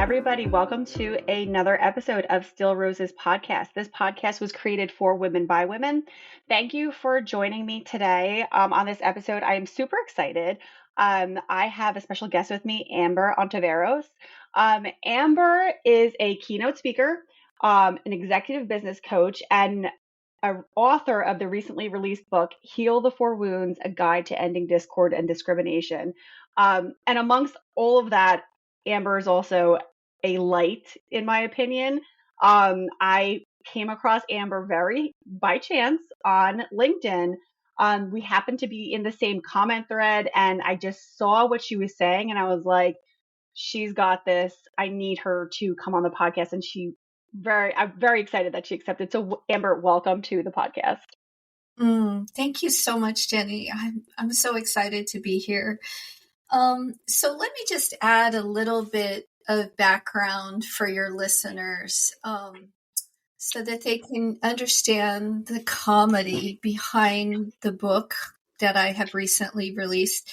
everybody. Welcome to another episode of Still Roses podcast. This podcast was created for women by women. Thank you for joining me today on this episode. I am super excited. I have a special guest with me, Amber Ontiveros. Amber is a keynote speaker, an executive business coach, and an author of the recently released book, Heal the Four Wounds, A Guide to Ending Discord and Discrimination. And amongst all of that, Amber is also a light, in my opinion. I came across Amber very by chance on LinkedIn. We happened to be in the same comment thread, and I just saw what she was saying, and I was like, she's got this. I need her to come on the podcast. And I'm very excited that she accepted. So Amber, welcome to the podcast. Thank you so much, Jenny. I'm so excited to be here. So let me just add a little bit of background for your listeners, so that they can understand the comedy behind the book that I have recently released.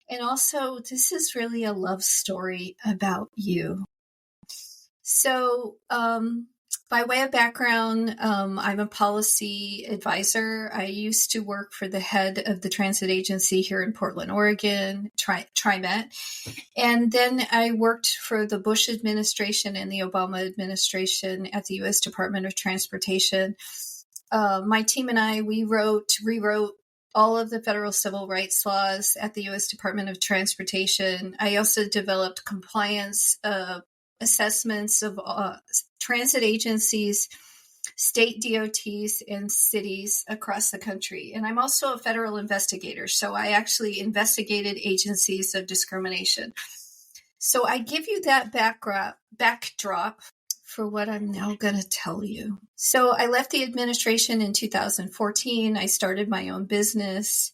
And also, this is really a love story about you. So, by way of background, I'm a policy advisor. I used to work for the head of the transit agency here in Portland, Oregon, TriMet. And then I worked for the Bush administration and the Obama administration at the U.S. Department of Transportation. My team and I, we rewrote all of the federal civil rights laws at the U.S. Department of Transportation. I also developed compliance assessments of transit agencies, state DOTs, and cities across the country. And I'm also a federal investigator, so I actually investigated agencies of discrimination. So I give you that backdrop for what I'm now going to tell you. So I left the administration in 2014. I started my own business.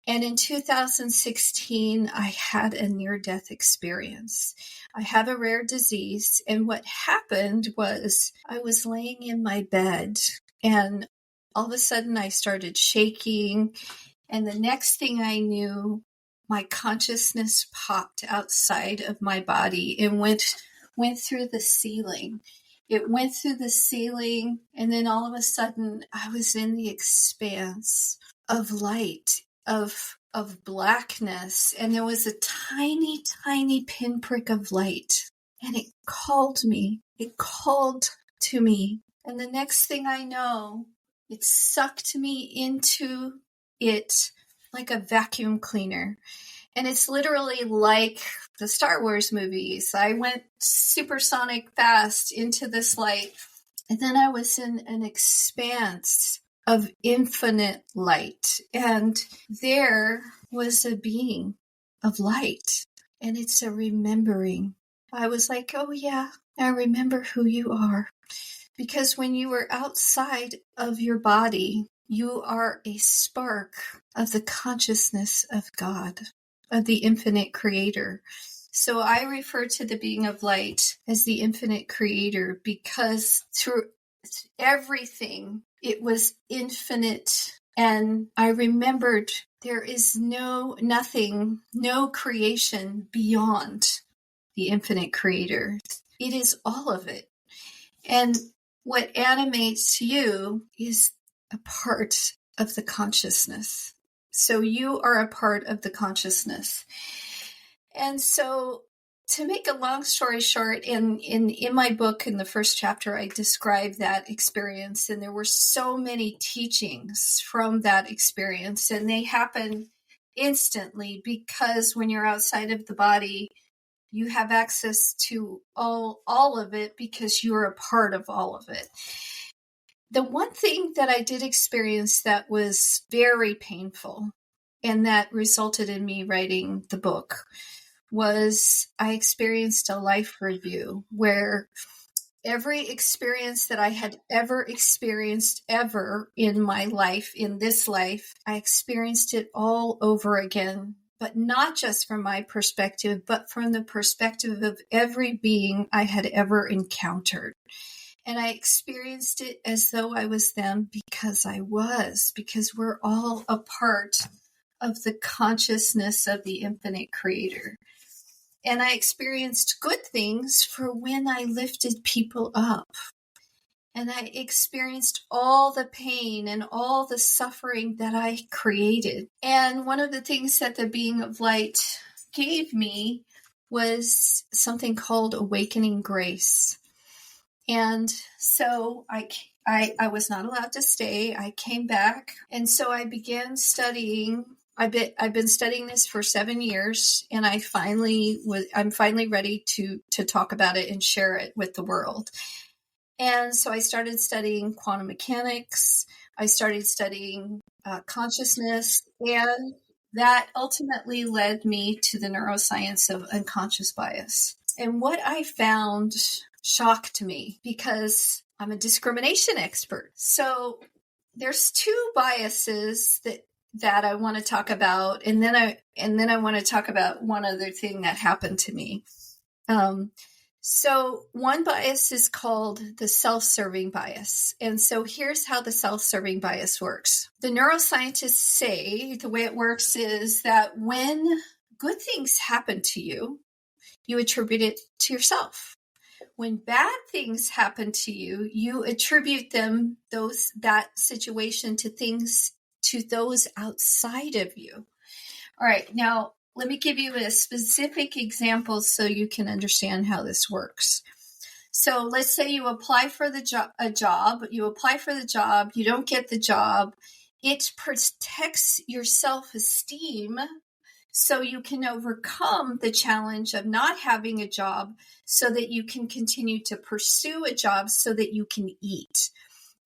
And in 2016, I had a near-death experience. I have a rare disease, and what happened was I was laying in my bed, and all of a sudden I started shaking, and the next thing I knew, my consciousness popped outside of my body and went through the ceiling. It went through the ceiling, and then all of a sudden I was in the expanse of light, of blackness, and there was a tiny, tiny pinprick of light, and it called me. It called to me, and the next thing I know, it sucked me into it like a vacuum cleaner. And it's literally like the Star Wars movies. I went supersonic fast into this light, and then I was in an expanse of infinite light. And there was a being of light. And it's a remembering. I was like, oh yeah, I remember who you are. Because when you were outside of your body, you are a spark of the consciousness of God, of the infinite creator. So I refer to the being of light as the infinite creator because through everything, it was infinite. And I remembered there is nothing, no creation beyond the infinite creator. It is all of it. And what animates you is a part of the consciousness. So you are a part of the consciousness. And so to make a long story short, in my book, in the first chapter, I describe that experience. And there were so many teachings from that experience. And they happen instantly because when you're outside of the body, you have access to all of it because you're a part of all of it. The one thing that I did experience that was very painful and that resulted in me writing the book was I experienced a life review where every experience that I had ever experienced ever in my life, in this life, I experienced it all over again. But not just from my perspective, but from the perspective of every being I had ever encountered. And I experienced it as though I was them because we're all a part of the consciousness of the infinite creator. And I experienced good things for when I lifted people up. And I experienced all the pain and all the suffering that I created. And one of the things that the being of light gave me was something called awakening grace. And so I was not allowed to stay. I came back. And so I began studying. I've been studying this for 7 years, and I'm finally ready to talk about it and share it with the world. And so I started studying quantum mechanics. I started studying consciousness, and that ultimately led me to the neuroscience of unconscious bias. And what I found shocked me, because I'm a discrimination expert. So there's two biases that I want to talk about, and then I want to talk about one other thing that happened to me. So one bias is called the self-serving bias. And so here's how the self-serving bias works. The neuroscientists say the way it works is that when good things happen to you, you attribute it to yourself. When bad things happen to you, you attribute that situation to those outside of you. All right, now let me give you a specific example so you can understand how this works. So let's say you apply for a job, you don't get the job. It protects your self-esteem so you can overcome the challenge of not having a job so that you can continue to pursue a job so that you can eat.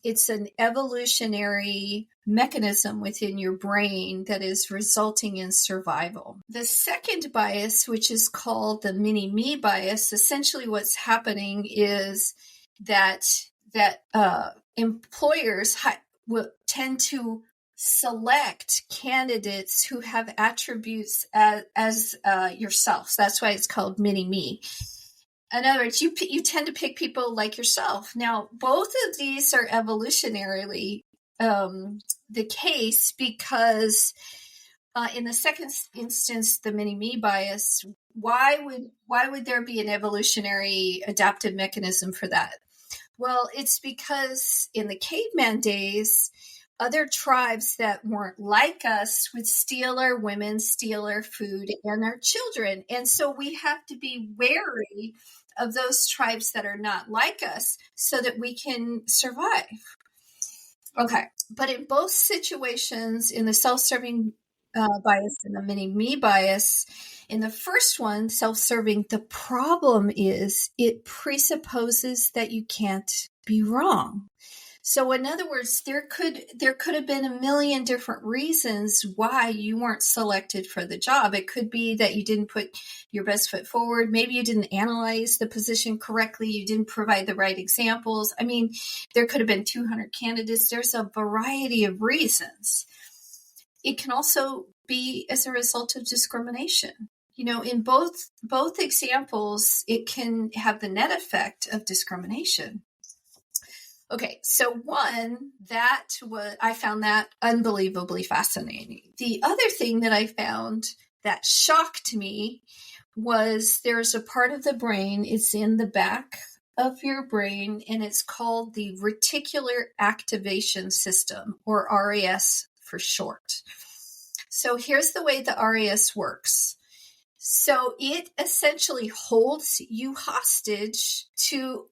It's an evolutionary mechanism within your brain that is resulting in survival. The second bias, which is called the mini-me bias, essentially what's happening is that employers will tend to select candidates who have attributes as yourself. That's why it's called mini-me. In other words, you tend to pick people like yourself. Now, both of these are evolutionarily the case because in the second instance, the mini-me bias, why would there be an evolutionary adaptive mechanism for that? Well, it's because in the caveman days, other tribes that weren't like us would steal our women, steal our food and our children. And so we have to be wary of those tribes that are not like us so that we can survive. Okay. But in both situations, in the self-serving bias and the mini-me bias, in the first one, self-serving, the problem is it presupposes that you can't be wrong. So in other words, there could have been a million different reasons why you weren't selected for the job. It could be that you didn't put your best foot forward. Maybe you didn't analyze the position correctly. You didn't provide the right examples. I mean, there could have been 200 candidates. There's a variety of reasons. It can also be as a result of discrimination. You know, in both examples, it can have the net effect of discrimination. Okay, so I found that unbelievably fascinating. The other thing that I found that shocked me was there's a part of the brain, it's in the back of your brain, and it's called the reticular activation system, or RAS for short. So here's the way the RAS works. So it essentially holds you hostage to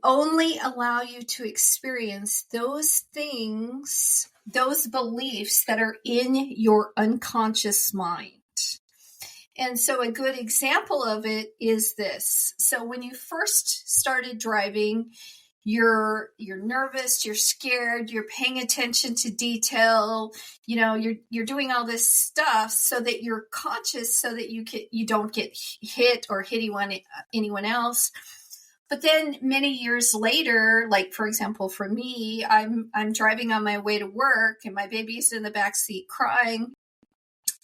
only allow you to experience those things, those beliefs that are in your unconscious mind. And so a good example of it is this. So when you first started driving, you're nervous, you're scared, you're paying attention to detail, you know, you're doing all this stuff so that you're conscious so that you don't get hit or hit anyone else. But then many years later, like for example, for me, I'm driving on my way to work and my baby's in the backseat crying.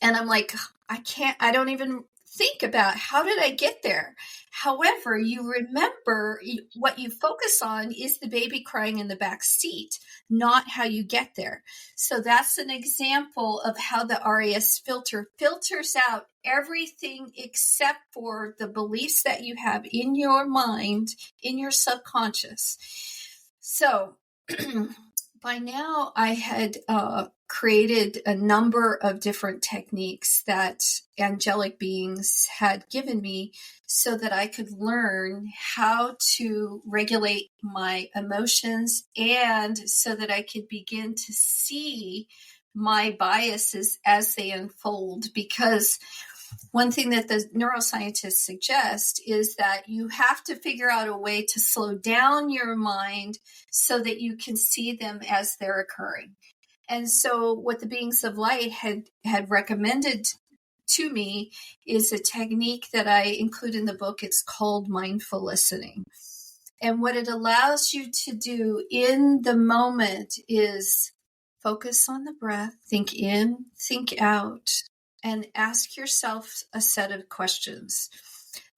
And I'm like, I don't even think about how did I get there? However, you remember what you focus on is the baby crying in the back seat, not how you get there. So that's an example of how the RAS filter filters out everything except for the beliefs that you have in your mind, in your subconscious. So by now I had created a number of different techniques that angelic beings had given me so that I could learn how to regulate my emotions and so that I could begin to see my biases as they unfold. Because one thing that the neuroscientists suggest is that you have to figure out a way to slow down your mind so that you can see them as they're occurring. And so what the beings of light had recommended to me is a technique that I include in the book. It's called mindful listening. And what it allows you to do in the moment is focus on the breath, think in, think out, and ask yourself a set of questions.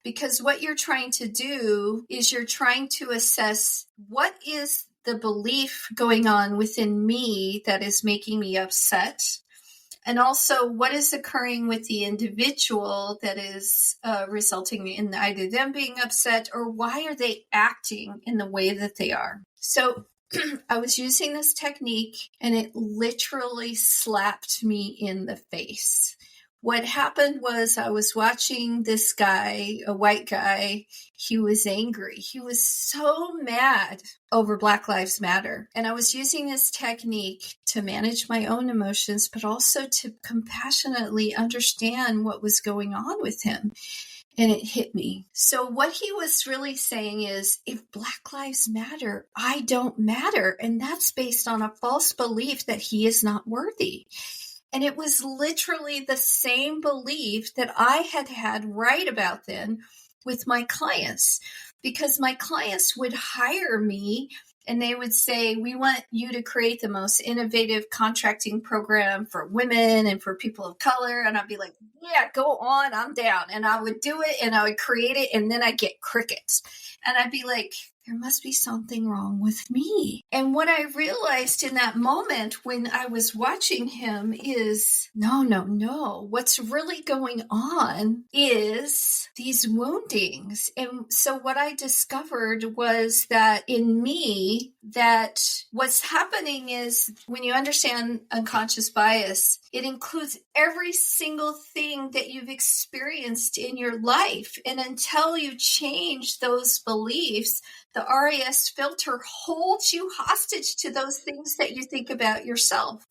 Because what you're trying to do is you're trying to assess what is the belief going on within me that is making me upset. And also, what is occurring with the individual that is resulting in either them being upset or why are they acting in the way that they are? So I was using this technique and it literally slapped me in the face. What happened was I was watching this guy, a white guy. He was angry. He was so mad over Black Lives Matter. And I was using this technique to manage my own emotions, but also to compassionately understand what was going on with him. And it hit me. So what he was really saying is, if Black Lives Matter, I don't matter. And that's based on a false belief that he is not worthy. And it was literally the same belief that I had right about then with my clients, because my clients would hire me and they would say, we want you to create the most innovative contracting program for women and for people of color. And I'd be like, yeah, go on, I'm down. And I would do it and I would create it. And then I'd get crickets. And I'd be like, there must be something wrong with me. And what I realized in that moment when I was watching him is, no. What's really going on is these woundings. And so what I discovered was that in me, that what's happening is when you understand unconscious bias, it includes every single thing that you've experienced in your life. And until you change those beliefs, the RAS filter holds you hostage to those things that you think about yourself.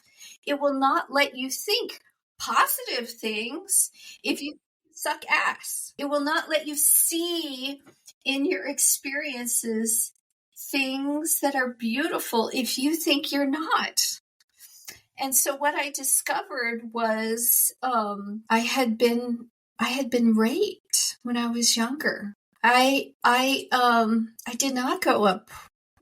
It will not let you think positive things if you suck ass. It will not let you see in your experiences things that are beautiful if you think you're not. And so what I discovered was I had been raped when I was younger. I did not grow up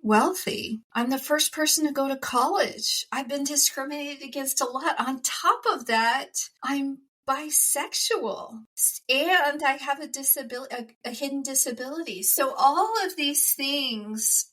wealthy. I'm the first person to go to college. I've been discriminated against a lot. On top of that, I'm bisexual and I have a disability, a hidden disability. So all of these things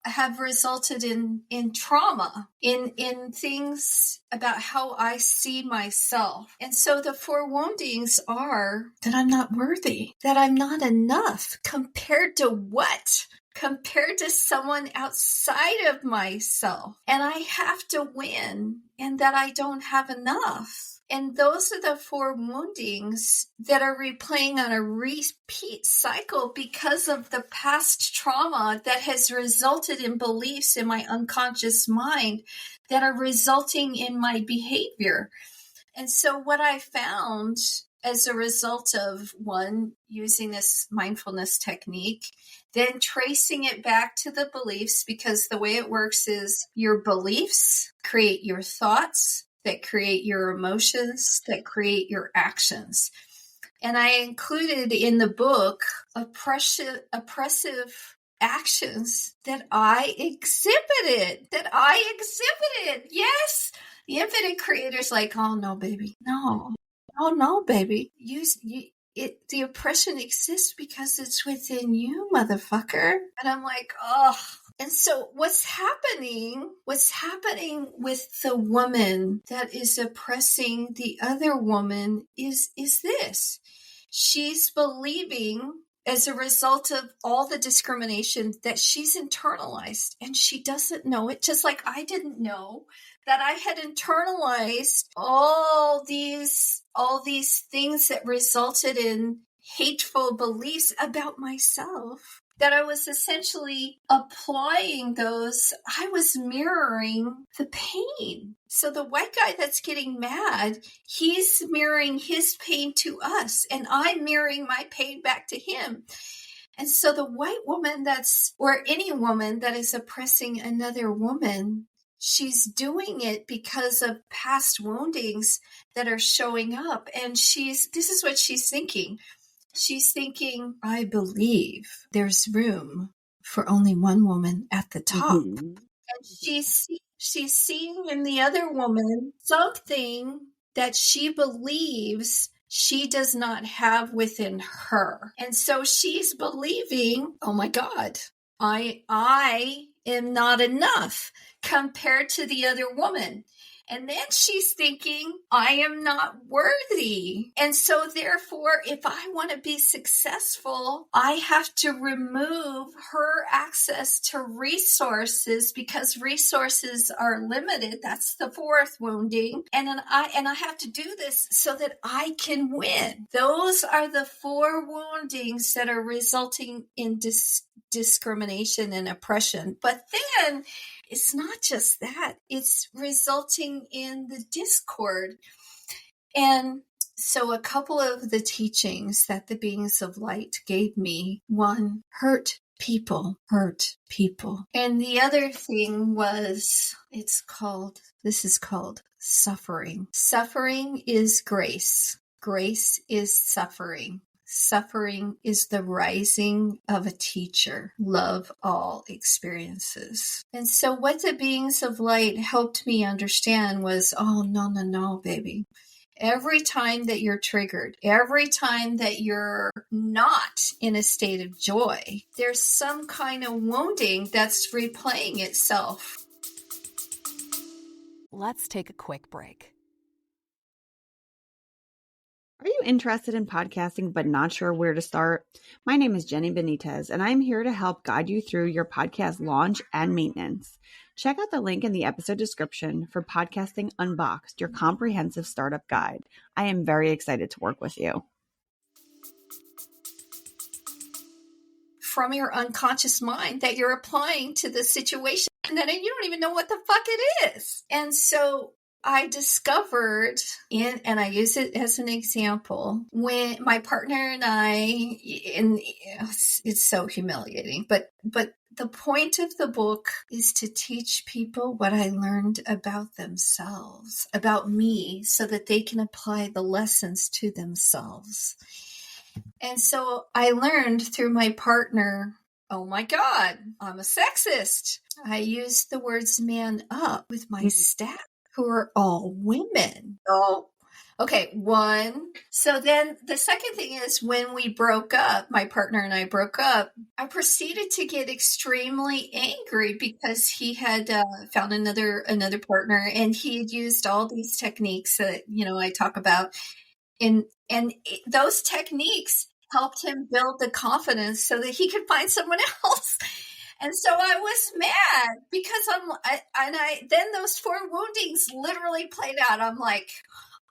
have resulted in trauma, in things about how I see myself. And so the 4 woundings are that I'm not worthy, that I'm not enough compared to what? Compared to someone outside of myself. And I have to win, and that I don't have enough. And those are the 4 woundings that are replaying on a repeat cycle because of the past trauma that has resulted in beliefs in my unconscious mind that are resulting in my behavior. And so what I found as a result of, one, using this mindfulness technique, then tracing it back to the beliefs, because the way it works is your beliefs create your thoughts, that create your emotions, that create your actions. And I included in the book oppressive actions that I exhibited. Yes. The infinite creator's like, oh no, baby. No, baby. the oppression exists because it's within you, motherfucker. And I'm like, oh. And so what's happening with the woman that is oppressing the other woman is this. She's believing, as a result of all the discrimination, that she's internalized, and she doesn't know it, just like I didn't know that I had internalized all these things that resulted in hateful beliefs about myself, that I was essentially applying those. I was mirroring the pain. So the white guy that's getting mad, he's mirroring his pain to us, and I'm mirroring my pain back to him. And so the white woman or any woman that is oppressing another woman, she's doing it because of past woundings that are showing up. And this is what she's thinking. She's thinking, I believe there's room for only one woman at the top. Mm-hmm. And she's seeing in the other woman something that she believes she does not have within her. And so she's believing, oh my God, I am not enough compared to the other woman. And then she's thinking, I am not worthy. And so therefore, if I want to be successful, I have to remove her access to resources, because resources are limited. That's the fourth wounding. And I have to do this so that I can win. Those are the 4 woundings that are resulting in discrimination and oppression. But then it's not just that, it's resulting in the discord. And so a couple of the teachings that the beings of light gave me, one, hurt people. And the other thing was, this is called suffering. Suffering is grace. Grace is suffering. Suffering is the rising of a teacher. Love all experiences. And so what the beings of light helped me understand was, oh, no, baby. Every time that you're triggered, every time that you're not in a state of joy, there's some kind of wounding that's replaying itself. Let's take a quick break. Are you interested in podcasting but not sure where to start? My name is Jenny Benitez, and I'm here to help guide you through your podcast launch and maintenance. Check out the link in the episode description for Podcasting Unboxed, your comprehensive startup guide. I am very excited to work with you. From your unconscious mind that you're applying to the situation that you don't even know what the fuck it is. And so I discovered, and I use it as an example, when my partner and it's so humiliating, but the point of the book is to teach people what I learned about themselves, about me, so that they can apply the lessons to themselves. And so I learned through my partner, oh my God, I'm a sexist. I used the words man up with my staff, who are all women. Oh, okay, one. So then the second thing is, when we broke up, my partner and I broke up, I proceeded to get extremely angry because he had found another partner, and he had used all these techniques that, I talk about. And those techniques helped him build the confidence so that he could find someone else. And so I was mad because then those 4 woundings literally played out. I'm like,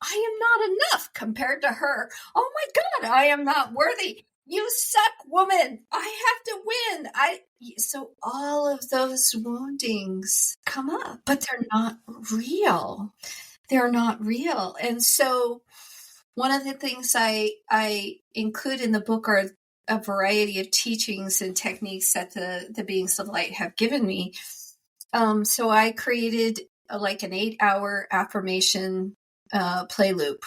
I am not enough compared to her. Oh my God, I am not worthy. You suck, woman. I have to win. So all of those woundings come up, but they're not real. They're not real. And so one of the things I include in the book are a variety of teachings and techniques that the beings of light have given me. So I created an 8-hour affirmation play loop,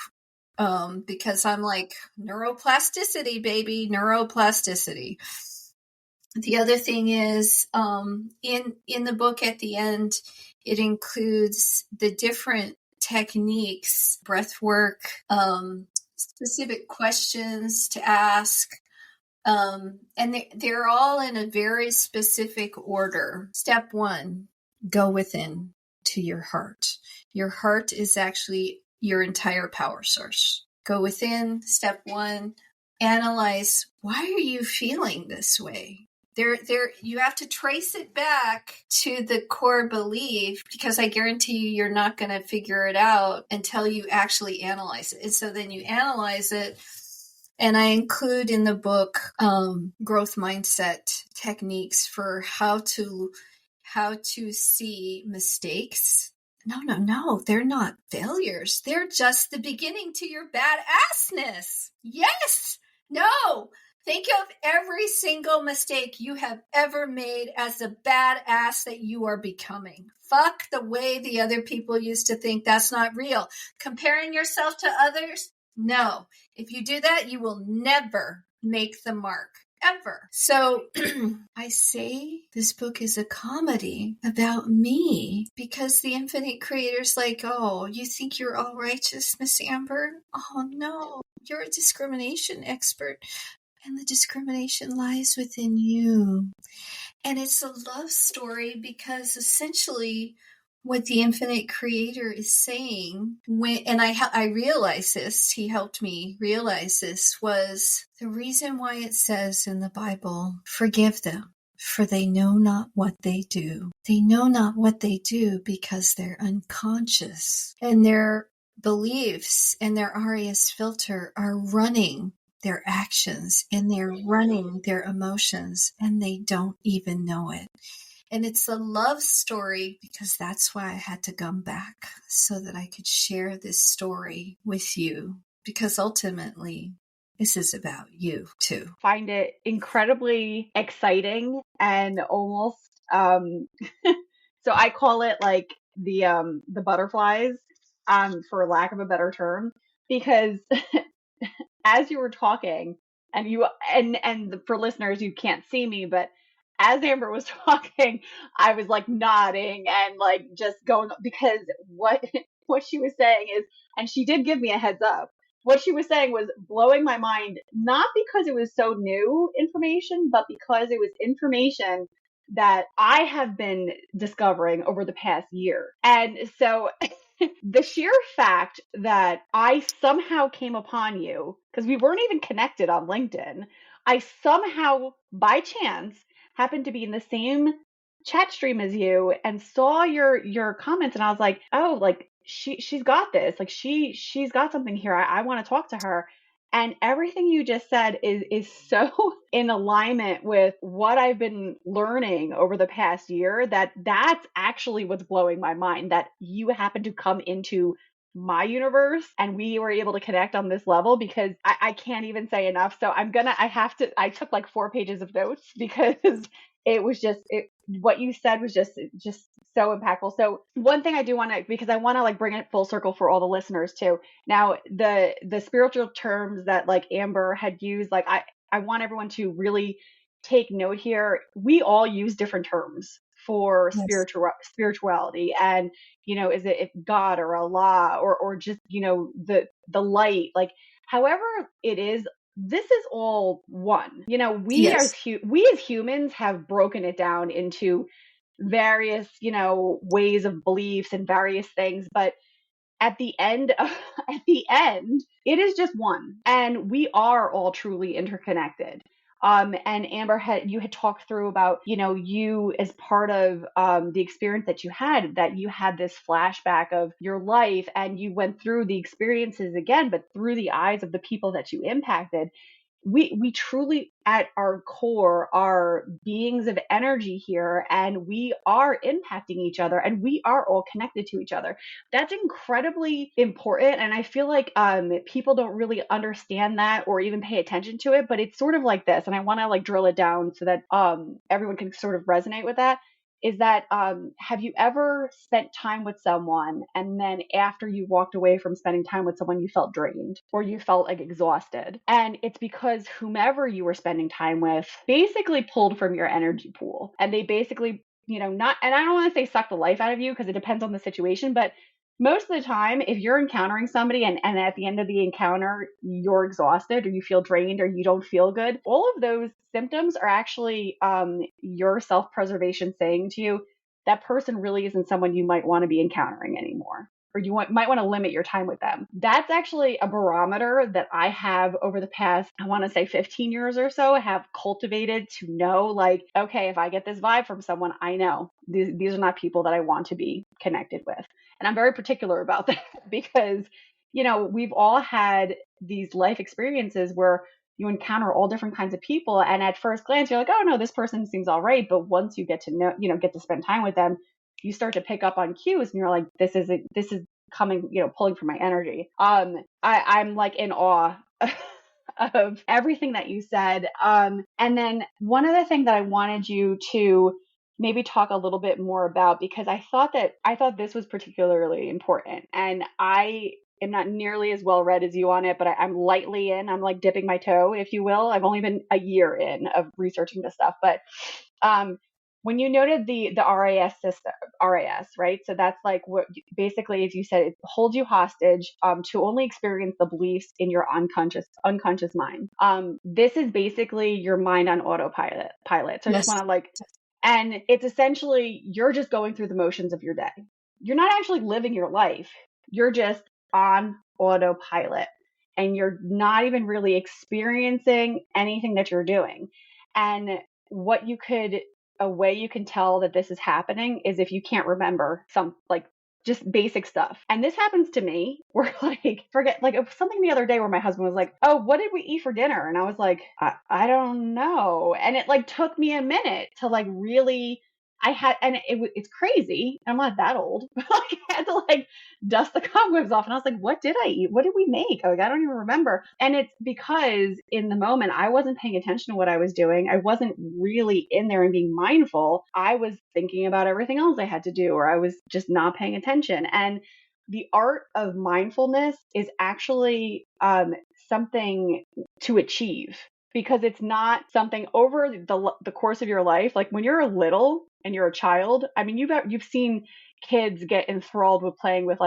because I'm like, neuroplasticity, baby, neuroplasticity. The other thing is, in the book at the end, it includes the different techniques, breathwork, specific questions to ask. And they're all in a very specific order. Step 1, go within to your heart. Your heart is actually your entire power source. Go within. Step 1, analyze, why are you feeling this way? You have to trace it back to the core belief, because I guarantee you're not going to figure it out until you actually analyze it. And so then you analyze it. And I include in the book growth mindset techniques for how to see mistakes. No, they're not failures. They're just the beginning to your badassness. Yes. No. Think of every single mistake you have ever made as the badass that you are becoming. Fuck the way the other people used to think. That's not real. Comparing yourself to others? No. If you do that, you will never make the mark. Ever. So I say this book is a comedy about me, because the infinite creator's like, oh, you think you're all righteous, Miss Amber? Oh no, you're a discrimination expert. And the discrimination lies within you. And it's a love story, because essentially what the infinite creator is saying, I realized this, he helped me realize this, was the reason why it says in the Bible, forgive them, for they know not what they do. They know not what they do because they're unconscious, and their beliefs and their RAS filter are running their actions, and they're running their emotions, and they don't even know it. And it's a love story, because that's why I had to come back, so that I could share this story with you, because ultimately this is about you too. Find it incredibly exciting and almost so I call it like the butterflies, for lack of a better term, because as you were talking, and for listeners, you can't see me, but as Amber was talking, I was like nodding and like just going, because what she was saying is, and she did give me a heads up, what she was saying was blowing my mind, not because it was so new information, but because it was information that I have been discovering over the past year. And so the sheer fact that I somehow came upon you, because we weren't even connected on LinkedIn, I somehow, by chance, happened to be in the same chat stream as you and saw your comments, and I was like, oh, like she's got this, like she's got something here. I want to talk to her. And everything you just said is so in alignment with what I've been learning over the past year, that's actually what's blowing my mind, that you happen to come into my universe and we were able to connect on this level, because I can't even say enough. So I took like 4 pages of notes, because it was just what you said was just so impactful. So one thing I do want to, because I want to like bring it full circle for all the listeners too. Now, the spiritual terms that like Amber had used, like I want everyone to really take note here. We all use different terms for Yes. spirituality, and is it God or Allah, or just the light, like however it is. This is all one. We Yes. we as humans have broken it down into various ways of beliefs and various things, but at the end at the end, it is just one, and we are all truly interconnected. And Amber, you had talked through about you, as part of the experience that you had this flashback of your life, and you went through the experiences again, but through the eyes of the people that you impacted. We truly at our core are beings of energy here, and we are impacting each other, and we are all connected to each other. That's incredibly important, and I feel like people don't really understand that or even pay attention to it, but it's sort of like this, and I want to like drill it down so that everyone can sort of resonate with that. Is that have you ever spent time with someone, and then after you walked away from spending time with someone, you felt drained or you felt like exhausted? And it's because whomever you were spending time with basically pulled from your energy pool, and they basically, not, and I don't want to say suck the life out of you, because it depends on the situation, but most of the time, if you're encountering somebody and at the end of the encounter, you're exhausted or you feel drained or you don't feel good, all of those symptoms are actually your self-preservation saying to you, that person really isn't someone you might want to be encountering anymore. Or might want to limit your time with them. That's actually a barometer that I have over the past, I want to say 15 years or so, have cultivated to know, like, okay, if I get this vibe from someone, I know these are not people that I want to be connected with. And I'm very particular about that because, we've all had these life experiences where you encounter all different kinds of people. And at first glance, you're like, oh no, this person seems all right. But once you get to know, get to spend time with them, you start to pick up on cues and you're like, this is coming, pulling from my energy. I'm like in awe of everything that you said. And then one other thing that I wanted you to maybe talk a little bit more about, because I thought this was particularly important, and I am not nearly as well read as you on it, but I'm lightly in. I'm like dipping my toe, if you will. I've only been a year in of researching this stuff, but when you noted the RAS system, RAS, right? So that's like what basically, as you said, it holds you hostage to only experience the beliefs in your unconscious mind. This is basically your mind on autopilot. So I just Yes. want to and it's essentially you're just going through the motions of your day. You're not actually living your life. You're just on autopilot, and you're not even really experiencing anything that you're doing. And what you could a way you can tell that this is happening is if you can't remember some just basic stuff. And this happens to me where forget something the other day where my husband was like, oh, what did we eat for dinner? And I was like, I don't know. And it took me a minute to really it's crazy. I'm not that old. But I had to dust the cobwebs off. And I was like, what did I eat? What did we make? I don't even remember. And it's because in the moment, I wasn't paying attention to what I was doing. I wasn't really in there and being mindful. I was thinking about everything else I had to do, or I was just not paying attention. And the art of mindfulness is actually something to achieve, because it's not something over the course of your life. Like when you're little and you're a child, I mean, you've seen kids get enthralled with playing with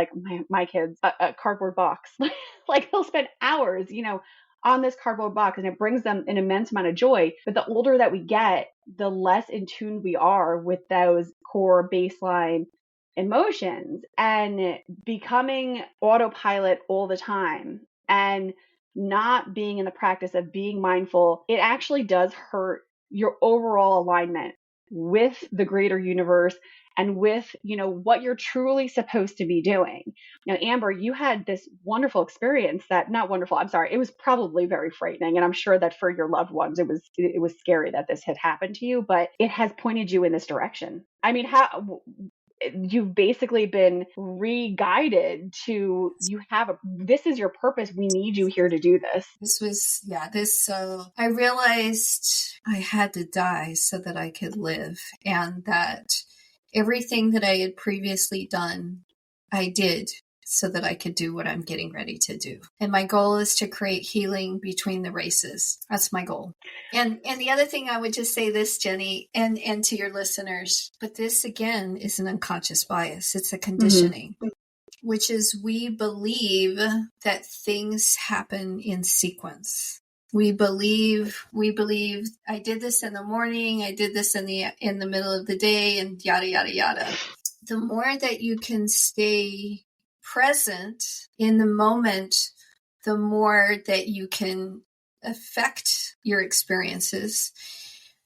my kids a cardboard box. They'll spend hours, on this cardboard box, and it brings them an immense amount of joy. But the older that we get, the less in tune we are with those core baseline emotions, and becoming autopilot all the time and not being in the practice of being mindful, it actually does hurt your overall alignment with the greater universe and with, what you're truly supposed to be doing. Now, Amber, you had this wonderful experience not wonderful. I'm sorry. It was probably very frightening. And I'm sure that for your loved ones, it was scary that this had happened to you, but it has pointed you in this direction. I mean, you've basically been re-guided to this is your purpose. We need you here to do this. I realized I had to die so that I could live, and that everything that I had previously done, I did so that I could do what I'm getting ready to do. And my goal is to create healing between the races. That's my goal. And the other thing I would just say this, Jenny, and to your listeners, but this again is an unconscious bias. It's a conditioning, which is we believe that things happen in sequence. We believe I did this in the morning, I did this in the middle of the day, and yada, yada, yada. The more that you can stay present in the moment, the more that you can affect your experiences.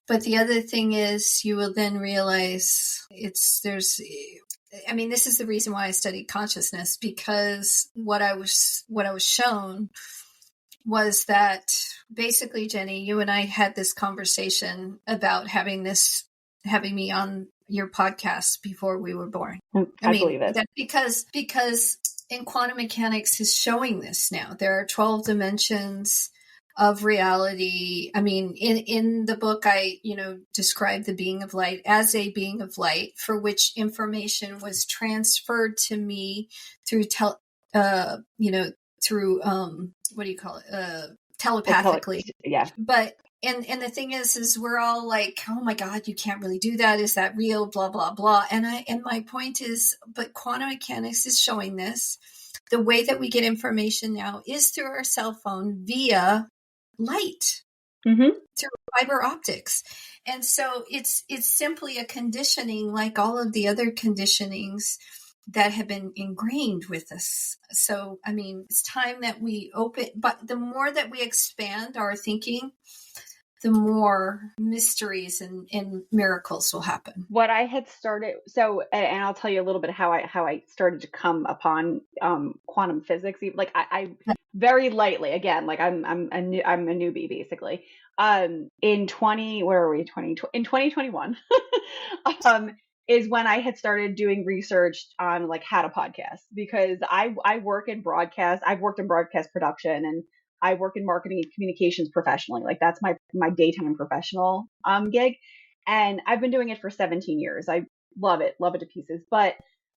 But the other thing is, you will then realize this is the reason why I studied consciousness, because what I was shown was that basically, Jenny, you and I had this conversation about having me on your podcast before we were born. I believe it. That because in quantum mechanics is showing this now. There are 12 dimensions of reality. I mean, in the book, I, describe the being of light as a being of light for which information was transferred to me through telepathically. Yeah. But And the thing is we're all like, oh my God, you can't really do that. Is that real? Blah, blah, blah. And my point is, but quantum mechanics is showing this. The way that we get information now is through our cell phone via light, through fiber optics. And so it's simply a conditioning like all of the other conditionings that have been ingrained with us. So, I mean, it's time that we open, but the more that we expand our thinking, the more mysteries and miracles will happen. What I had started, and I'll tell you a little bit how I started to come upon quantum physics. Like I very lightly, again, like I'm a newbie basically. In 2021, is when I had started doing research on like how to podcast, because I work in broadcast. I've worked in broadcast production, and I work in marketing and communications professionally. Like that's my daytime professional gig. And I've been doing it for 17 years. I love it to pieces. But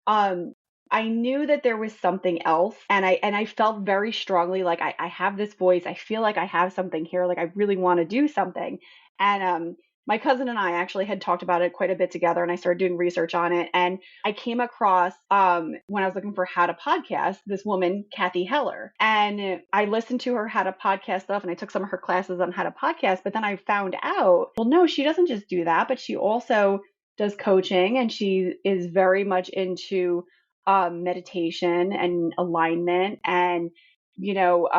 um, I knew that there was something else, and I felt very strongly like I have this voice. I feel like I have something here. Like I really want to do something. And my cousin and I actually had talked about it quite a bit together, and I started doing research on it. And I came across, when I was looking for how to podcast, this woman, Kathy Heller. And I listened to her how to podcast stuff, and I took some of her classes on how to podcast. But then I found out, well, no, she doesn't just do that, but she also does coaching, and she is very much into meditation and alignment, and, you know,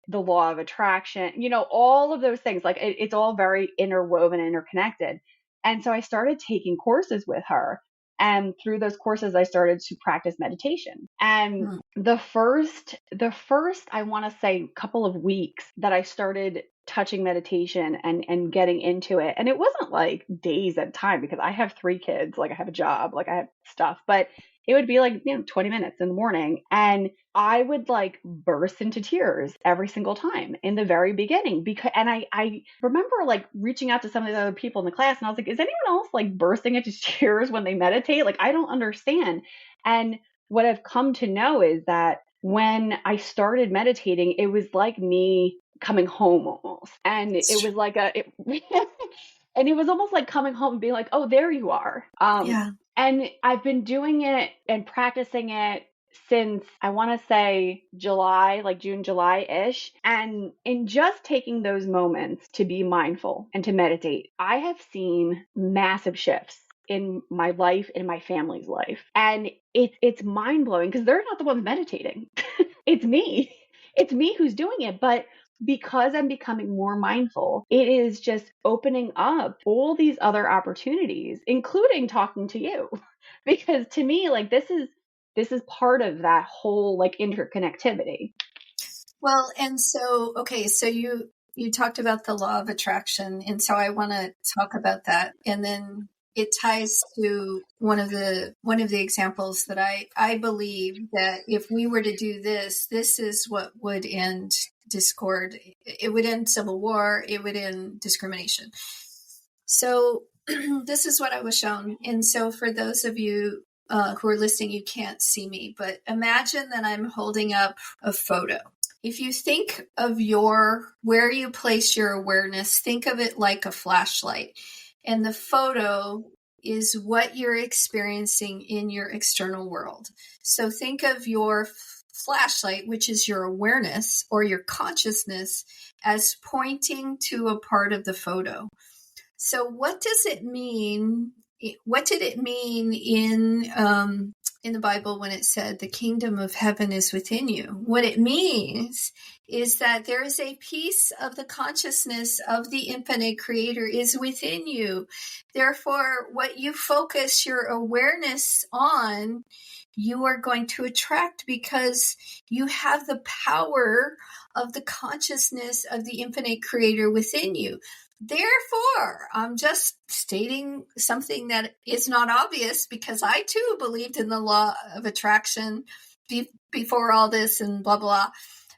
the law of attraction, all of those things. Like it's all very interwoven, interconnected. And so I started taking courses with her. And through those courses, I started to practice meditation. And the first, I want to say, couple of weeks that I started touching meditation and getting into it. And it wasn't like days at a time, because I have 3 kids, like I have a job, like I have stuff, but it would be like, 20 minutes in the morning. And I would like burst into tears every single time in the very beginning, and I remember like reaching out to some of the other people in the class, and I was like, is anyone else like bursting into tears when they meditate? Like, I don't understand. And what I've come to know is that when I started meditating, it was like me coming home almost. And it was like and it was almost like coming home and being like, oh, there you are. Yeah. And I've been doing it and practicing it since, I want to say, July, like June, July-ish. And in just taking those moments to be mindful and to meditate, I have seen massive shifts in my life, in my family's life. And it's mind-blowing, because they're not the ones meditating. It's me. It's me who's doing it. But because I'm becoming more mindful, it is just opening up all these other opportunities, including talking to you. Because to me, like this is part of that whole like interconnectivity. Well, and so, okay, so you talked about the law of attraction, and so I want to talk about that, and then it ties to one of the examples that I believe that if we were to do this is what would end discord. It would end civil war. It would end discrimination. So this is what I was shown. And so for those of you who are listening, you can't see me, but imagine that I'm holding up a photo. If you think of where you place your awareness, think of it like a flashlight. And the photo is what you're experiencing in your external world. So think of your flashlight, which is your awareness or your consciousness, as pointing to a part of the photo. So what does it mean? What did it mean in the Bible when it said the kingdom of heaven is within you? What it means is that there is a piece of the consciousness of the infinite creator is within you. Therefore, what you focus your awareness on, you are going to attract, because you have the power of the consciousness of the infinite creator within you. Therefore, I'm just stating something that is not obvious, because I too believed in the law of attraction before all this and blah, blah,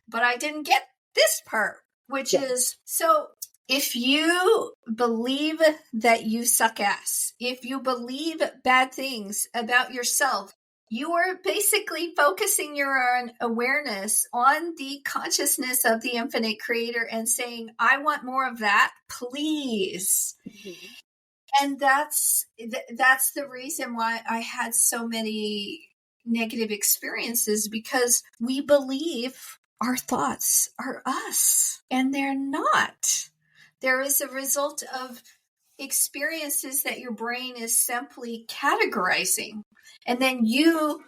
but I didn't get this part, which is, so if you believe that you suck ass, if you believe bad things about yourself, You are basically focusing your awareness on the consciousness of the infinite creator and saying, I want more of that, please. Mm-hmm. And that's the reason why I had so many negative experiences, because we believe our thoughts are us, and they're not. There is a result of experiences that your brain is simply categorizing, and then you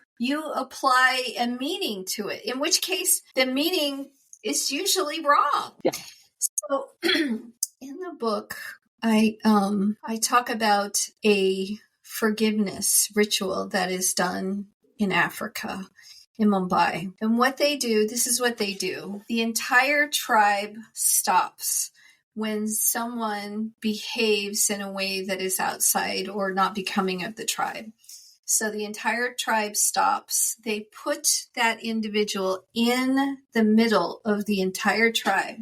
apply a meaning to it, in which case the meaning is usually wrong. Yeah. So in the book, I talk about a forgiveness ritual that is done in Africa, in Mumbai. And what they do, this is what they do. The entire tribe stops when someone behaves in a way that is outside or not becoming of the tribe. So the entire tribe stops. They put that individual in the middle of the entire tribe.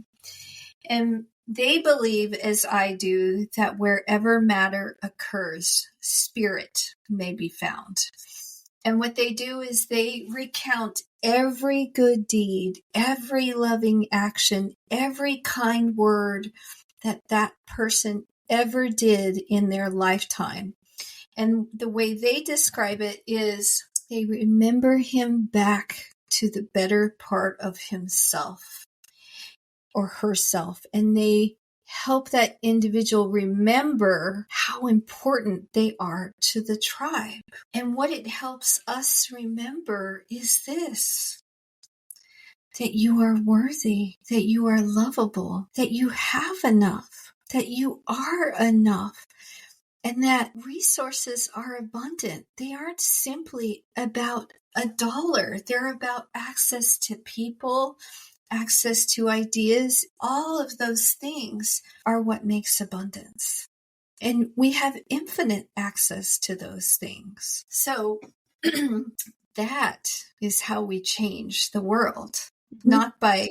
And they believe, as I do, that wherever matter occurs, spirit may be found. And what they do is they recount every good deed, every loving action, every kind word that that person ever did in their lifetime. And the way they describe it is they remember him back to the better part of himself or herself, and they help that individual remember how important they are to the tribe. And what it helps us remember is this: that you are worthy, that you are lovable, that you have enough, that you are enough, and that resources are abundant. They aren't simply about a dollar. They're about access to people, access to ideas. All of those things are what makes abundance. And we have infinite access to those things. So that is how we change the world. Mm-hmm. Not by,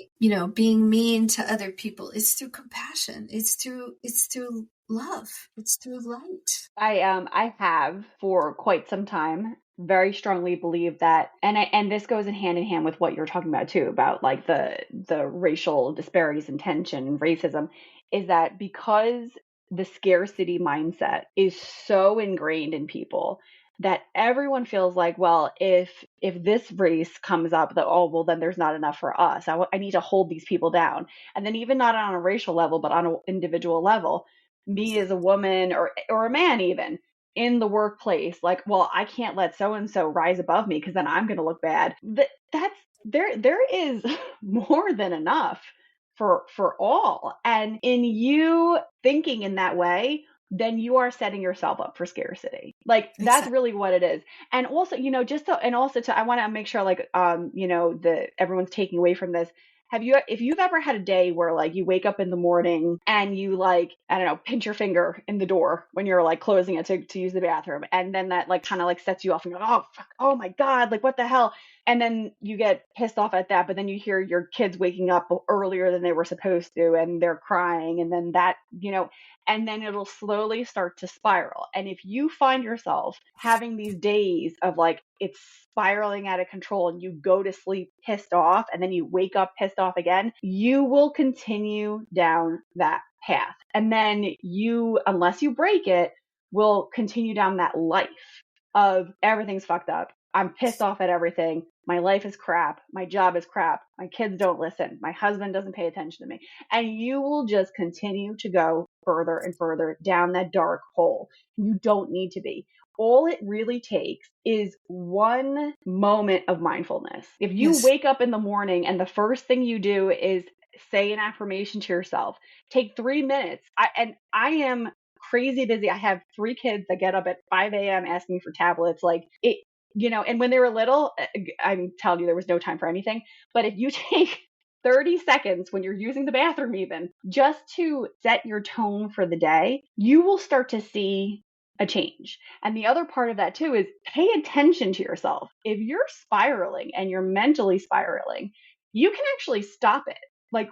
being mean to other people. It's through compassion. It's through love. It's through light. I have for quite some time very strongly believed that, and this goes in hand with what you're talking about too, about like the racial disparities and tension and racism, is that because the scarcity mindset is so ingrained in people that everyone feels like, well, if this race comes up, that, oh, well, then there's not enough for us. I need to hold these people down. And then even not on a racial level, but on an individual level, me as a woman or a man even in the workplace, like, well, I can't let so and so rise above me because then I'm going to look bad. That's there is more than enough for all. And in you thinking in that way, then you are setting yourself up for scarcity. Like that's really what it is. And also, I want to make sure like, that everyone's taking away from this. If you've ever had a day where like you wake up in the morning and you like, I don't know, pinch your finger in the door when you're like closing it to use the bathroom. And then that like kind of like sets you off and you're like, oh, fuck, oh my God, like what the hell? And then you get pissed off at that, but then you hear your kids waking up earlier than they were supposed to and they're crying. And then that, and then it'll slowly start to spiral. And if you find yourself having these days of like, it's spiraling out of control and you go to sleep pissed off and then you wake up pissed off again, you will continue down that path. And then you, unless you break it, will continue down that life of everything's fucked up. I'm pissed off at everything. My life is crap. My job is crap. My kids don't listen. My husband doesn't pay attention to me. And you will just continue to go further and further down that dark hole. You don't need to be. All it really takes is one moment of mindfulness. If you wake up in the morning and the first thing you do is say an affirmation to yourself, take 3 minutes. I am crazy busy. I have 3 kids that get up at 5 a.m. asking for tablets. Like it, and when they were little, I'm telling you, there was no time for anything. But if you take 30 seconds when you're using the bathroom, even just to set your tone for the day, you will start to see a change. And the other part of that too is pay attention to yourself. If you're spiraling and you're mentally spiraling, you can actually stop it. Like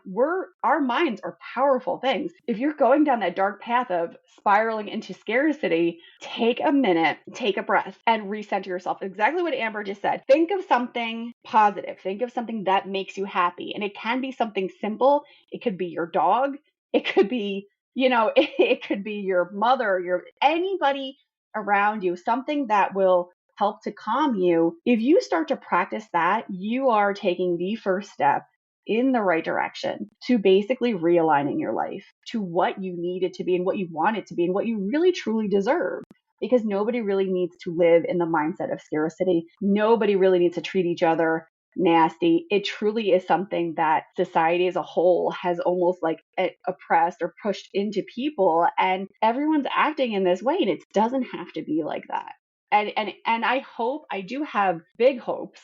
our minds are powerful things. If you're going down that dark path of spiraling into scarcity, take a minute, take a breath, and recenter yourself. Exactly what Amber just said. Think of something positive. Think of something that makes you happy. And it can be something simple. It could be your dog. It could be, it could be your mother, anybody around you, something that will help to calm you. If you start to practice that, you are taking the first step in the right direction to basically realigning your life to what you need it to be and what you want it to be and what you really truly deserve. Because nobody really needs to live in the mindset of scarcity. Nobody really needs to treat each other nasty. It truly is something that society as a whole has almost like oppressed or pushed into people, and everyone's acting in this way, and it doesn't have to be like that. And I do have big hopes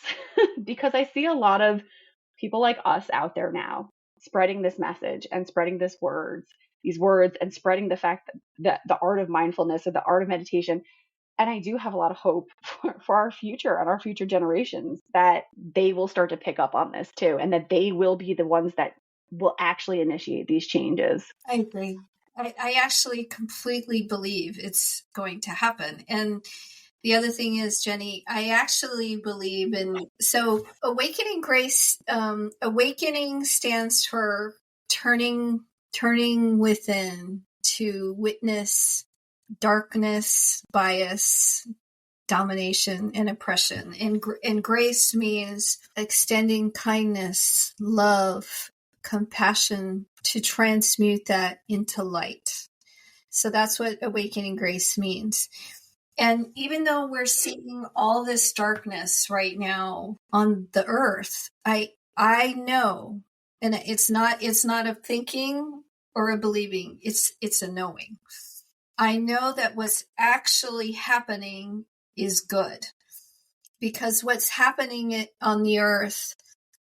because I see a lot of people like us out there now spreading this message and spreading these words and spreading the fact that the art of mindfulness or the art of meditation. And I do have a lot of hope for our future and our future generations that they will start to pick up on this too, and that they will be the ones that will actually initiate these changes. I agree. I actually completely believe it's going to happen. And the other thing is, Jenny, I actually believe in, so awakening grace, awakening stands for turning within to witness darkness, bias, domination, and oppression. And grace means extending kindness, love, compassion to transmute that into light. So that's what awakening grace means. And even though we're seeing all this darkness right now on the earth, I know, and it's not a thinking or a believing, it's a knowing. I know that what's actually happening is good, because what's happening on the earth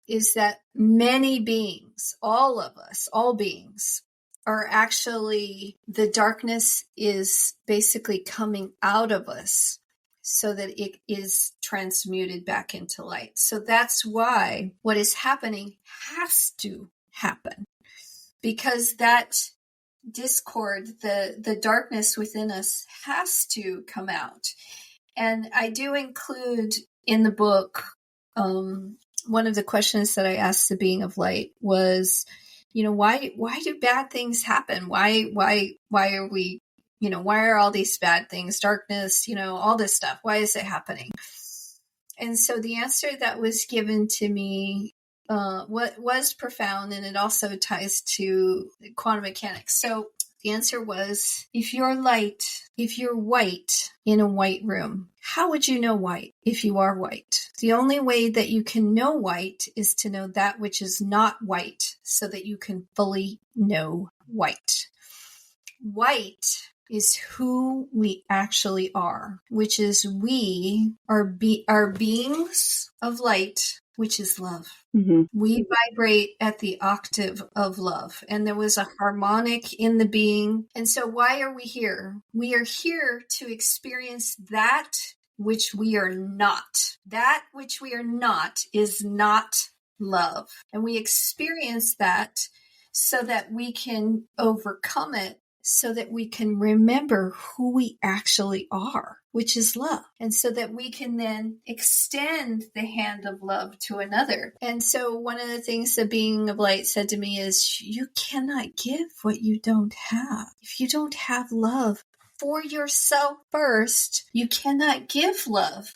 is that many beings, all of us, all beings, are actually, the darkness is basically coming out of us so that it is transmuted back into light. So that's why what is happening has to happen, because that discord, the darkness within us has to come out. And I do include in the book, one of the questions that I asked the being of light was, why do bad things happen? Why are we, why are all these bad things, darkness, all this stuff? Why is it happening? And so the answer that was given to me, what was profound, and it also ties to quantum mechanics. So the answer was, if you're white in a white room, how would you know white if you are white? The only way that you can know white is to know that which is not white, so that you can fully know white. White is who we actually are, which is we are beings of light, which is love. Mm-hmm. We vibrate at the octave of love, and there was a harmonic in the being. And so why are we here? We are here to experience that which we are not. That which we are not is not love. And we experience that so that we can overcome it, so that we can remember who we actually are, which is love. And so that we can then extend the hand of love to another. And so one of the things the being of light said to me is, you cannot give what you don't have. If you don't have love for yourself first, you cannot give love.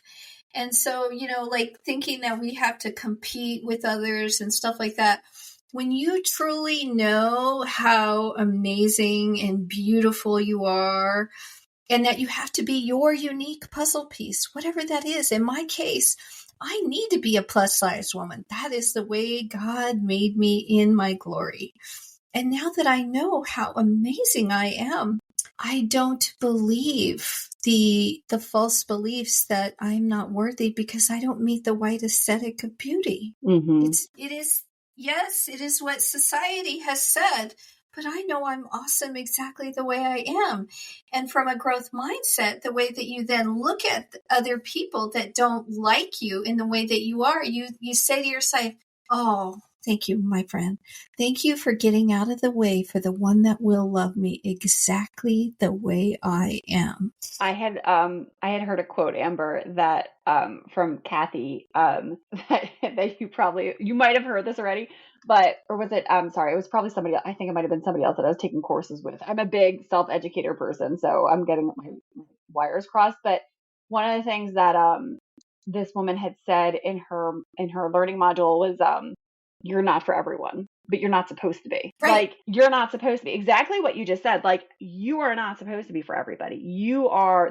And so, like thinking that we have to compete with others and stuff like that. When you truly know how amazing and beautiful you are, and that you have to be your unique puzzle piece, whatever that is. In my case, I need to be a plus-sized woman. That is the way God made me in my glory. And now that I know how amazing I am, I don't believe the false beliefs that I'm not worthy because I don't meet the white aesthetic of beauty. Mm-hmm. Yes, it is what society has said, but I know I'm awesome exactly the way I am. And from a growth mindset, the way that you then look at other people that don't like you in the way that you are, you say to yourself, oh, Thank you, my friend. Thank you for getting out of the way for the one that will love me exactly the way I am. I had heard a quote, Amber, that from Kathy, that you might have heard this already, but or was it sorry, it was probably somebody else. I think it might have been somebody else that I was taking courses with. I'm a big self-educator person, so I'm getting my wires crossed. But one of the things that this woman had said in her learning module was you're not for everyone, but you're not supposed to be. Right. Like, you're not supposed to be. Exactly what you just said. Like, you are not supposed to be for everybody.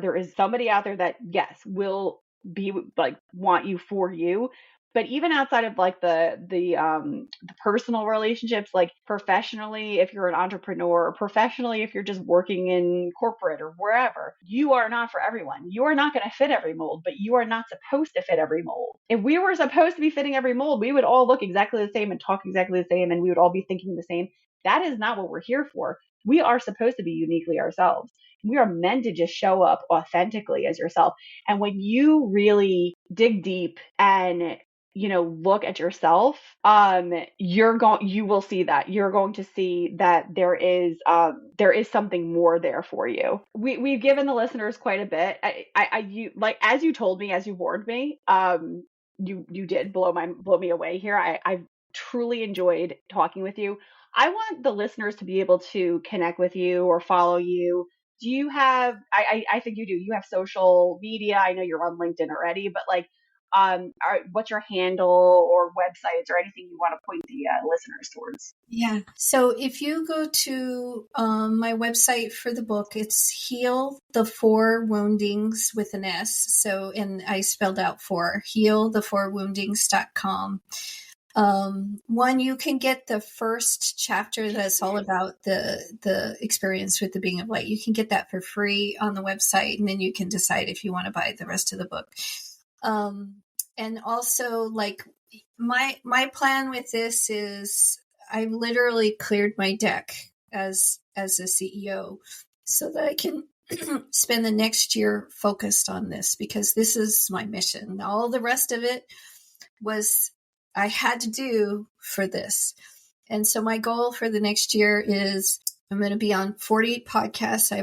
There is somebody out there that, yes, will be like, want you for you. But even outside of like the personal relationships, like professionally, if you're an entrepreneur, or professionally, if you're just working in corporate or wherever, you are not for everyone. You are not going to fit every mold, but you are not supposed to fit every mold. If we were supposed to be fitting every mold, we would all look exactly the same and talk exactly the same, and we would all be thinking the same. That is not what we're here for. We are supposed to be uniquely ourselves. We are meant to just show up authentically as yourself. And when you really dig deep and look at yourself, you will see that. You're going to see that there is something more there for you. We've given the listeners quite a bit. You, like, as you told me, as you warned me, you did blow me away here. I've truly enjoyed talking with you. I want the listeners to be able to connect with you or follow you. Do you have, I think you do. You have social media. I know you're on LinkedIn already, but like, what's your handle or websites or anything you want to point the listeners towards? Yeah. So if you go to my website for the book, it's Heal the Four Woundings with an S. So, and I spelled out healthefourwoundings.com. One, you can get the first chapter that's all about the experience with the being of light. You can get that for free on the website, and then you can decide if you want to buy the rest of the book. And also, like, my plan with this is I literally cleared my deck as a CEO so that I can spend the next year focused on this, because this is my mission. All the rest of it was I had to do for this. And so my goal for the next year is I'm going to be on 48 podcasts.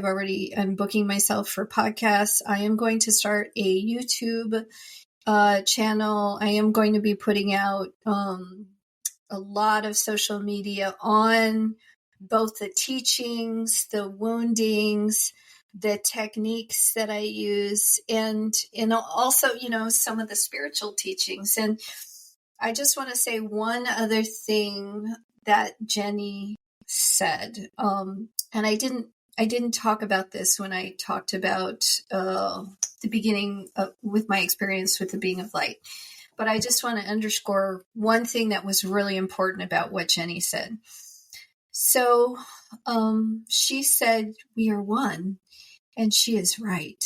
I'm booking myself for podcasts. I am going to start a YouTube channel. I am going to be putting out a lot of social media on both the teachings, the woundings, the techniques that I use, and also, some of the spiritual teachings. And I just want to say one other thing that Jenny said, and I didn't talk about this when I talked about the beginning with my experience with the being of light. But I just want to underscore one thing that was really important about what Jenny said. So she said, we are one, and she is right.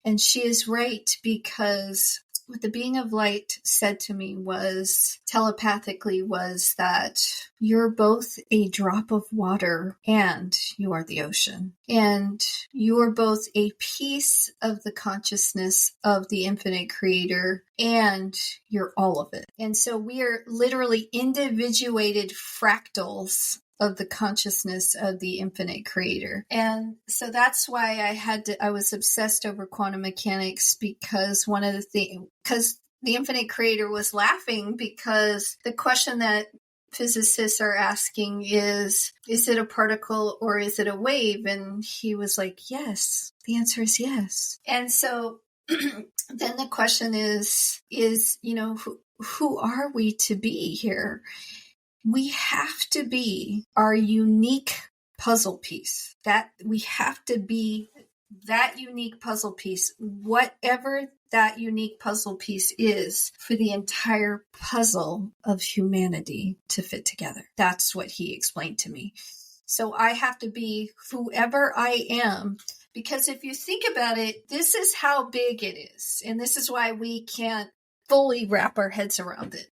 And she is right because what the being of light said to me was telepathically was that you're both a drop of water and you are the ocean. And you are both a piece of the consciousness of the infinite creator and you're all of it. And so we are literally individuated fractals of the consciousness of the infinite creator. And so that's why I was obsessed over quantum mechanics, because because the infinite creator was laughing, because the question that physicists are asking is it a particle or is it a wave? And he was like, yes, the answer is yes. And so then the question is, who are we to be here? We have to be our unique puzzle piece. That we have to be that unique puzzle piece, whatever that unique puzzle piece is, for the entire puzzle of humanity to fit together. That's what he explained to me. So I have to be whoever I am, because if you think about it, this is how big it is. And this is why we can't fully wrap our heads around it.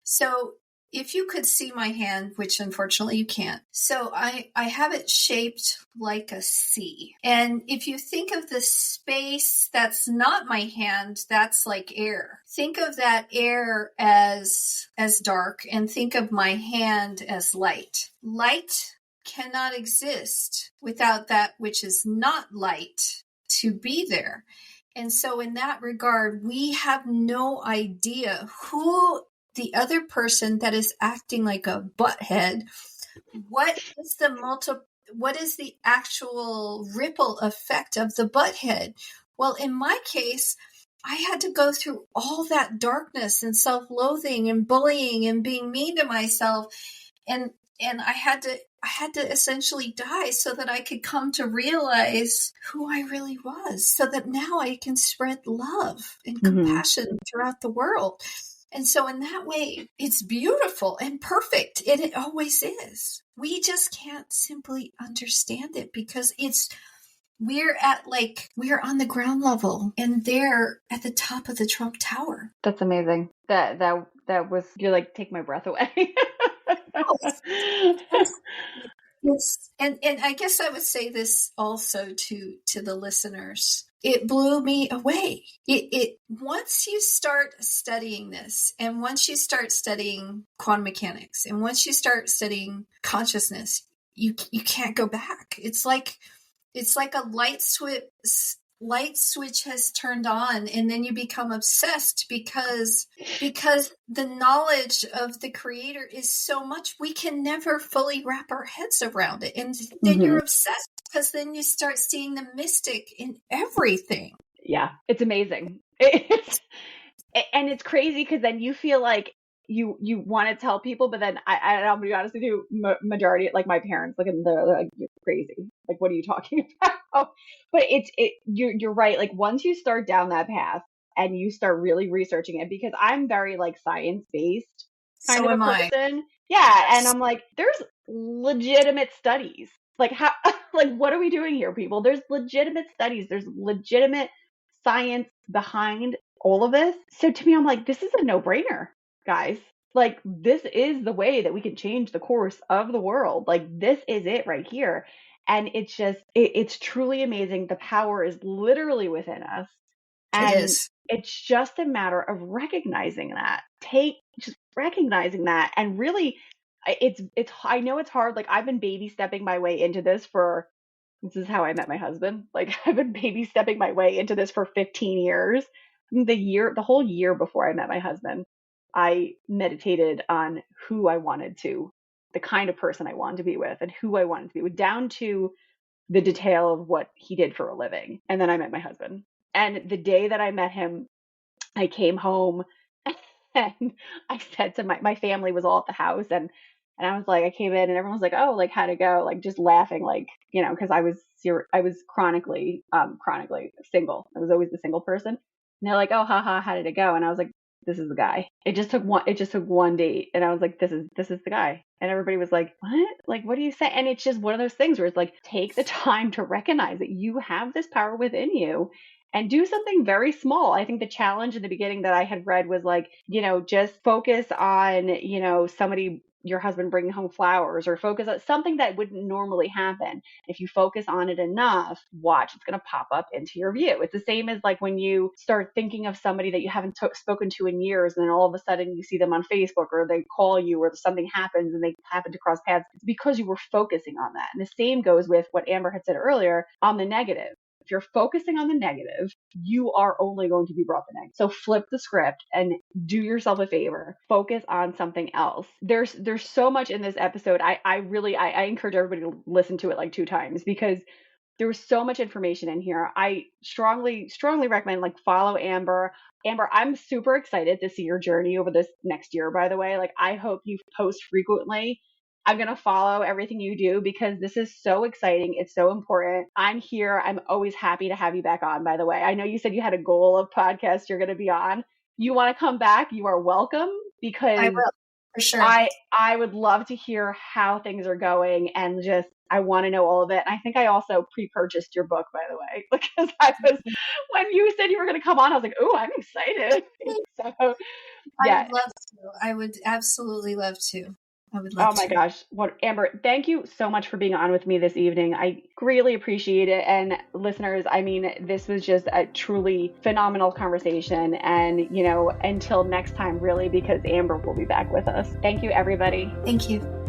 So if you could see my hand, which unfortunately you can't. So I have it shaped like a C. And if you think of the space that's not my hand, that's like air. Think of that air as dark, and think of my hand as light. Light cannot exist without that which is not light to be there. And so in that regard, we have no idea who the other person that is acting like a butthead, what is the actual ripple effect of the butthead? Well, in my case, I had to go through all that darkness and self-loathing and bullying and being mean to myself. And I had to essentially die so that I could come to realize who I really was, so that now I can spread love and compassion throughout the world. And so in that way, it's beautiful and perfect. And it always is. We just can't simply understand it because we're on the ground level and they're at the top of the Trump Tower. That's amazing. That was, you're like, take my breath away. Yes. And I guess I would say this also to the listeners. It blew me away. It once you start studying this, and once you start studying quantum mechanics, and once you start studying consciousness, you can't go back. It's like a light switch has turned on, and then you become obsessed because the knowledge of the creator is so much, we can never fully wrap our heads around it. And then you're obsessed because then you start seeing the mystic in everything. Yeah, it's amazing. And it's crazy because then you feel like you want to tell people, but then I'm gonna be honest with you, majority, like my parents, like, and they're like, you're crazy. Like, what are you talking about? But you're right. Like, once you start down that path and you start really researching it, because I'm very like science based kind So of a am I. person. Yeah, and I'm like, there's legitimate studies. Like, how? Like, what are we doing here, people? There's legitimate studies. There's legitimate science behind all of this. So to me, I'm like, this is a no-brainer, guys. Like, this is the way that we can change the course of the world. Like, this is it right here. And it's just, it's truly amazing. The power is literally within us. And It is. it's just a matter of recognizing that. Just recognizing that. And really, I know it's hard. Like, I've been baby stepping my way into this is how I met my husband. Like, I've been baby stepping my way into this for 15 years. The whole year before I met my husband, I meditated on the kind of person I wanted to be with and who I wanted to be with, down to the detail of what he did for a living. And then I met my husband. And the day that I met him, I came home and I said to my family was all at the house, and I was like, I came in and everyone was like, oh, like, how'd it go? Like, just laughing, like, because I was chronically single. I was always the single person. And they're like, oh, haha, how did it go? And I was like, this is the guy. It just took one date, and I was like, this is the guy. And everybody was like, what? Like, what do you say? And it's just one of those things where it's like, take the time to recognize that you have this power within you and do something very small. I think the challenge in the beginning that I had read was like, just focus on, your husband bringing home flowers, or focus on something that wouldn't normally happen. If you focus on it enough, watch, it's going to pop up into your view. It's the same as like when you start thinking of somebody that you haven't spoken to in years, and then all of a sudden you see them on Facebook, or they call you, or something happens and they happen to cross paths. It's because you were focusing on that. And the same goes with what Amber had said earlier on the negative. If you're focusing on the negative, you are only going to be brought the negative. So flip the script and do yourself a favor. Focus on something else. There's so much in this episode. I encourage everybody to listen to it like 2 times, because there was so much information in here. I strongly recommend, like, follow Amber. Amber, I'm super excited to see your journey over this next year, by the way. Like, I hope you post frequently. I'm going to follow everything you do because this is so exciting. It's so important. I'm here. I'm always happy to have you back on, by the way. I know you said you had a goal of podcasts you're going to be on. You want to come back? You are welcome, because I will, for sure. I would love to hear how things are going, and just I want to know all of it. And I think I also pre-purchased your book, by the way, because when you said you were going to come on, I was like, oh, I'm excited. So I yeah. would love to. I would absolutely love to. I would Oh love my to. gosh. What, Amber, thank you so much for being on with me this evening. I greatly appreciate it. And listeners, I mean, this was just a truly phenomenal conversation. And, until next time, really, because Amber will be back with us. Thank you, everybody. Thank you.